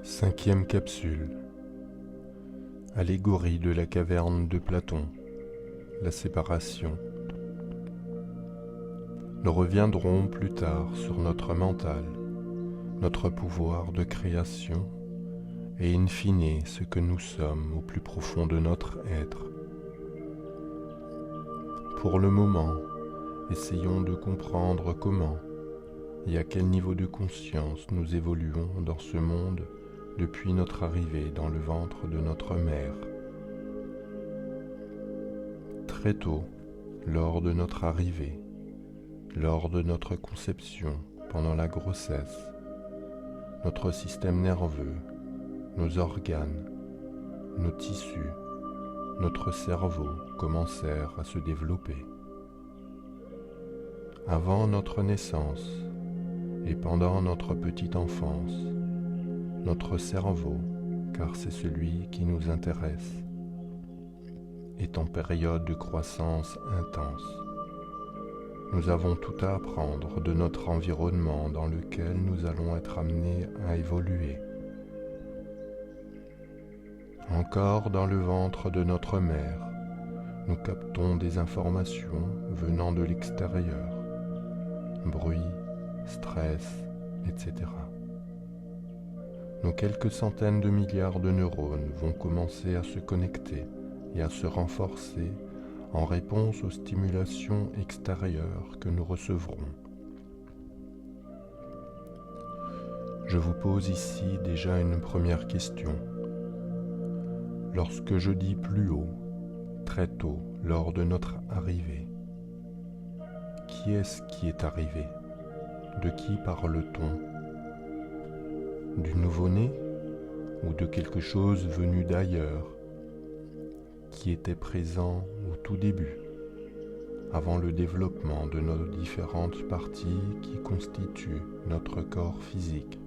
Cinquième capsule. Allégorie de la caverne de Platon. La séparation. Nous reviendrons plus tard sur notre mental, notre pouvoir de création et in fine ce que nous sommes au plus profond de notre être. Pour le moment, essayons de comprendre comment et à quel niveau de conscience nous évoluons dans ce monde depuis notre arrivée dans le ventre de notre mère. Très tôt, lors de notre arrivée, lors de notre conception, pendant la grossesse, notre système nerveux, nos organes, nos tissus, notre cerveau commencèrent à se développer. Avant notre naissance et pendant notre petite enfance, notre cerveau, car c'est celui qui nous intéresse, est en période de croissance intense. Nous avons tout à apprendre de notre environnement dans lequel nous allons être amenés à évoluer. Encore dans le ventre de notre mère, nous captons des informations venant de l'extérieur, bruit, stress, etc. Nos quelques centaines de milliards de neurones vont commencer à se connecter et à se renforcer en réponse aux stimulations extérieures que nous recevrons. Je vous pose ici déjà une première question. Lorsque je dis plus haut, très tôt, lors de notre arrivée, qui est-ce qui est arrivé? De qui parle-t-on? Du nouveau-né ou de quelque chose venu d'ailleurs qui était présent au tout début, avant le développement de nos différentes parties qui constituent notre corps physique?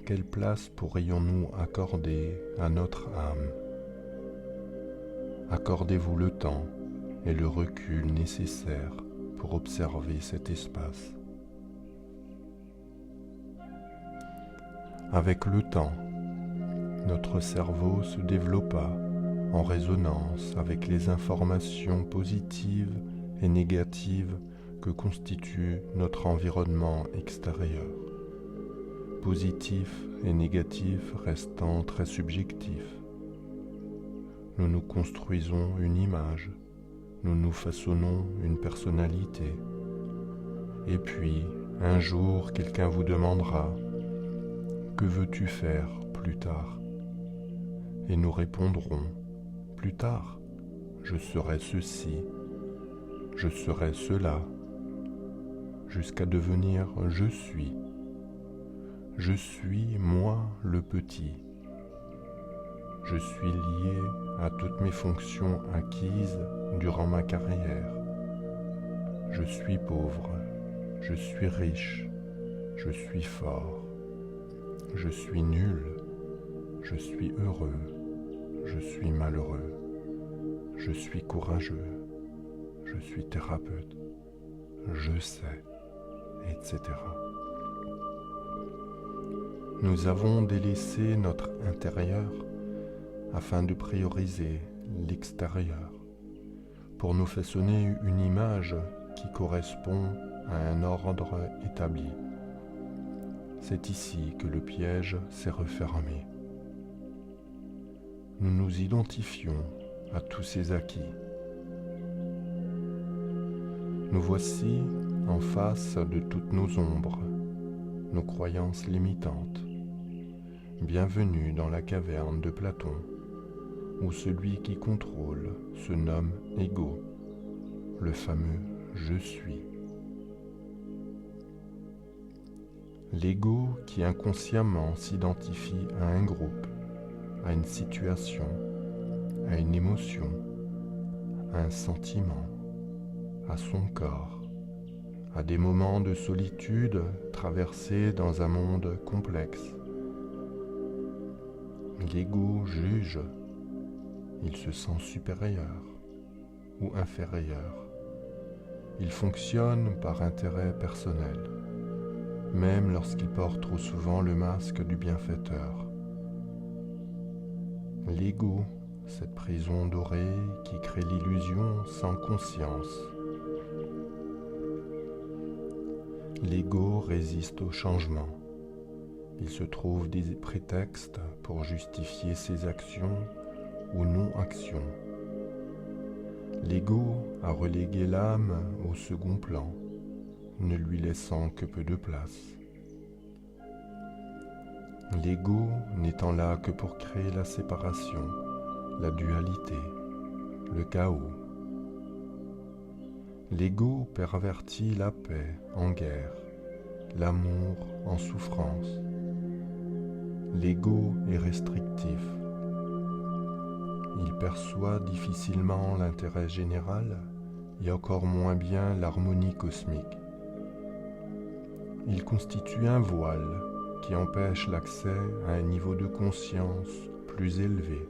Quelle place pourrions-nous accorder à notre âme? Accordez-vous le temps et le recul nécessaires pour observer cet espace. Avec le temps, notre cerveau se développa en résonance avec les informations positives et négatives que constitue notre environnement extérieur. Positif et négatif restant très subjectifs. Nous nous construisons une image, nous nous façonnons une personnalité. Et puis, un jour, quelqu'un vous demandera « Que veux-tu faire plus tard ?» Et nous répondrons « Plus tard, je serai ceci, je serai cela, jusqu'à devenir je suis. Je suis moi le petit. Je suis lié à toutes mes fonctions acquises durant ma carrière. Je suis pauvre, je suis riche, je suis fort, je suis nul, je suis heureux, je suis malheureux, je suis courageux, je suis thérapeute, je sais, etc. Nous avons délaissé notre intérieur afin de prioriser l'extérieur pour nous façonner une image qui correspond à un ordre établi. C'est ici que le piège s'est refermé. Nous nous identifions à tous ces acquis. Nous voici en face de toutes nos ombres, nos croyances limitantes. Bienvenue dans la caverne de Platon, où celui qui contrôle se nomme Ego, le fameux « Je suis ». L'ego qui inconsciemment s'identifie à un groupe, à une situation, à une émotion, à un sentiment, à son corps, à des moments de solitude traversés dans un monde complexe. L'ego juge, il se sent supérieur ou inférieur. Il fonctionne par intérêt personnel. même lorsqu'il porte trop souvent le masque du bienfaiteur. L'ego, cette prison dorée qui crée l'illusion sans conscience. L'ego résiste au changement. Il se trouve des prétextes pour justifier ses actions ou non-actions. L'ego a relégué l'âme au second plan, ne lui laissant que peu de place. L'ego n'étant là que pour créer la séparation, la dualité, le chaos. L'ego pervertit la paix en guerre, l'amour en souffrance. L'ego est restrictif. Il perçoit difficilement l'intérêt général et encore moins bien l'harmonie cosmique. Il constitue un voile qui empêche l'accès à un niveau de conscience plus élevé.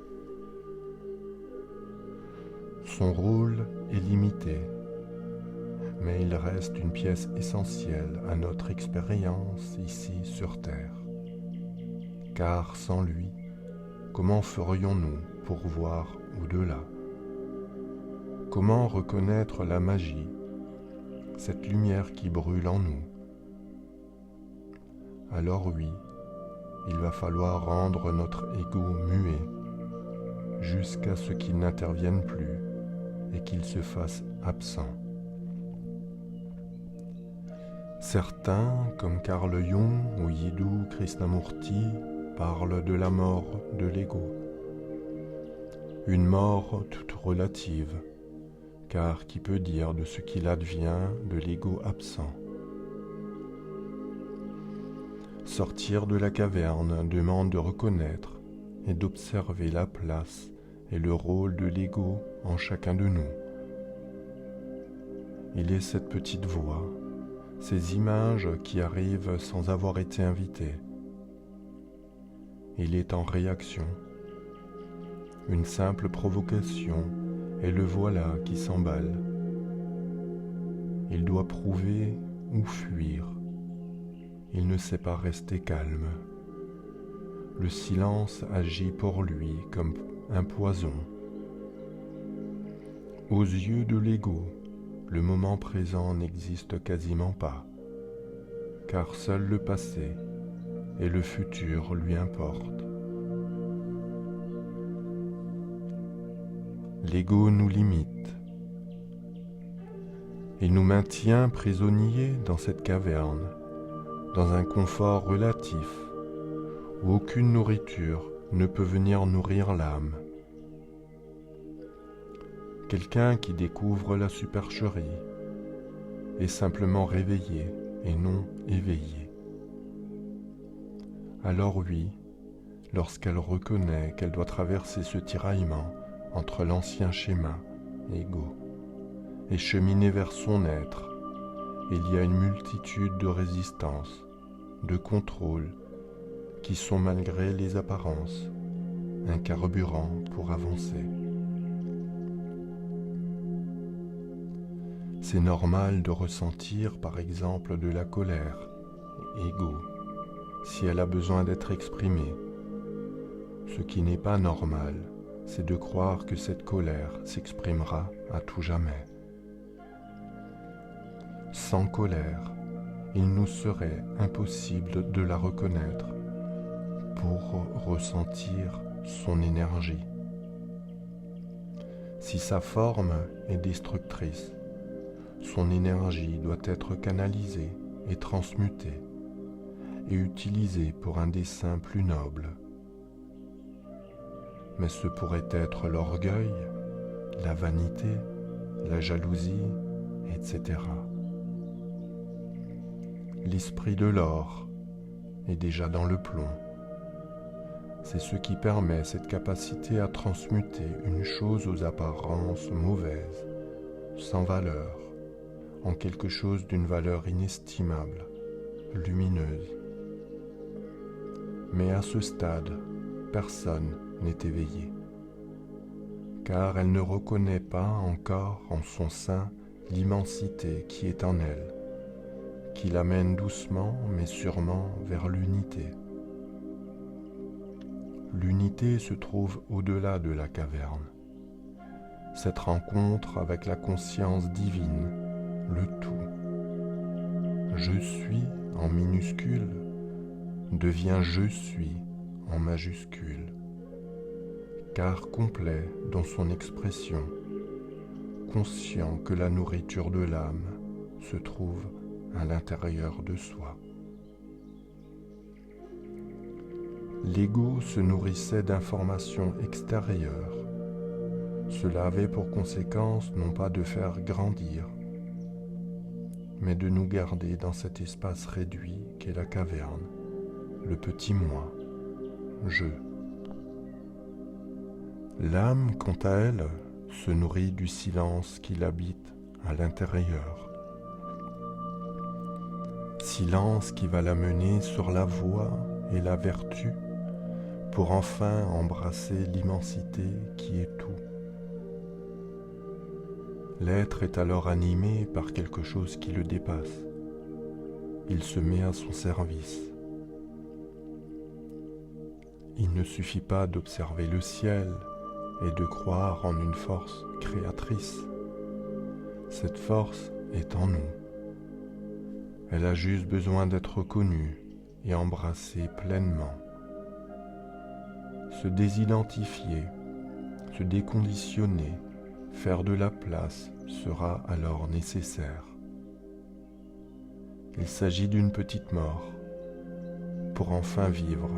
Son rôle est limité, mais il reste une pièce essentielle à notre expérience ici sur Terre. Car sans lui, comment ferions-nous pour voir au-delà? Comment reconnaître la magie, cette lumière qui brûle en nous? Alors oui, il va falloir rendre notre ego muet, jusqu'à ce qu'il n'intervienne plus et qu'il se fasse absent. Certains, comme Carl Jung ou Yiddu Krishnamurti, parlent de la mort de l'ego. Une mort toute relative, car qui peut dire de ce qu'il advient de l'ego absent? Sortir de la caverne demande de reconnaître et d'observer la place et le rôle de l'ego en chacun de nous. Il est cette petite voix, ces images qui arrivent sans avoir été invitées. Il est en réaction. Une simple provocation et le voilà qui s'emballe. Il doit prouver ou fuir. Il ne sait pas rester calme. Le silence agit pour lui comme un poison. Aux yeux de l'ego, le moment présent n'existe quasiment pas, car seul le passé et le futur lui importent. L'ego nous limite. Il nous maintient prisonniers dans cette caverne, dans un confort relatif où aucune nourriture ne peut venir nourrir l'âme. Quelqu'un qui découvre la supercherie est simplement réveillé et non éveillé. Alors oui, lorsqu'elle reconnaît qu'elle doit traverser ce tiraillement entre l'ancien schéma, ego, et cheminer vers son être, il y a une multitude de résistances, de contrôles, qui sont malgré les apparences, un carburant pour avancer. C'est normal de ressentir par exemple de la colère, ego, si elle a besoin d'être exprimée. Ce qui n'est pas normal, c'est de croire que cette colère s'exprimera à tout jamais. Sans colère, il nous serait impossible de la reconnaître pour ressentir son énergie. Si sa forme est destructrice, son énergie doit être canalisée et transmutée et utilisée pour un dessein plus noble. Mais ce pourrait être l'orgueil, la vanité, la jalousie, etc. L'esprit de l'or est déjà dans le plomb. C'est ce qui permet cette capacité à transmuter une chose aux apparences mauvaises, sans valeur, en quelque chose d'une valeur inestimable, lumineuse. Mais à ce stade, personne n'est éveillé, car elle ne reconnaît pas encore en son sein l'immensité qui est en elle, qui l'amène doucement mais sûrement vers l'unité. L'unité se trouve au-delà de la caverne. Cette rencontre avec la conscience divine, le tout. Je suis en minuscule devient je suis en majuscule, car complet dans son expression, conscient que la nourriture de l'âme se trouve à l'intérieur de soi. L'ego se nourrissait d'informations extérieures. Cela avait pour conséquence non pas de faire grandir, mais de nous garder dans cet espace réduit qu'est la caverne, le petit moi, je. L'âme, quant à elle, se nourrit du silence qui l'habite à l'intérieur. Silence qui va la mener sur la voie et la vertu pour enfin embrasser l'immensité qui est tout. L'être est alors animé par quelque chose qui le dépasse. Il se met à son service. Il ne suffit pas d'observer le ciel et de croire en une force créatrice. Cette force est en nous. Elle a juste besoin d'être connue et embrassée pleinement. Se désidentifier, se déconditionner, faire de la place sera alors nécessaire. Il s'agit d'une petite mort pour enfin vivre.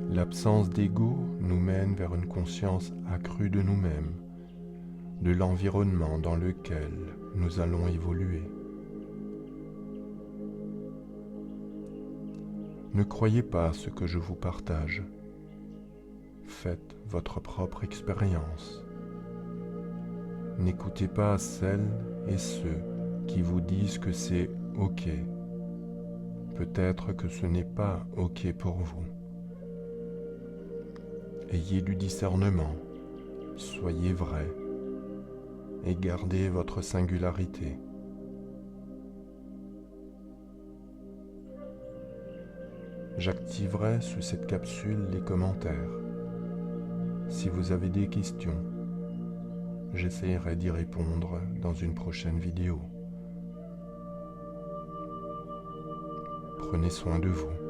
L'absence d'ego nous mène vers une conscience accrue de nous-mêmes, de l'environnement dans lequel nous allons évoluer. Ne croyez pas à ce que je vous partage. Faites votre propre expérience. N'écoutez pas celles et ceux qui vous disent que c'est OK. Peut-être que ce n'est pas OK pour vous. Ayez du discernement, soyez vrai et gardez votre singularité. J'activerai sous cette capsule les commentaires. Si vous avez des questions, j'essaierai d'y répondre dans une prochaine vidéo. Prenez soin de vous.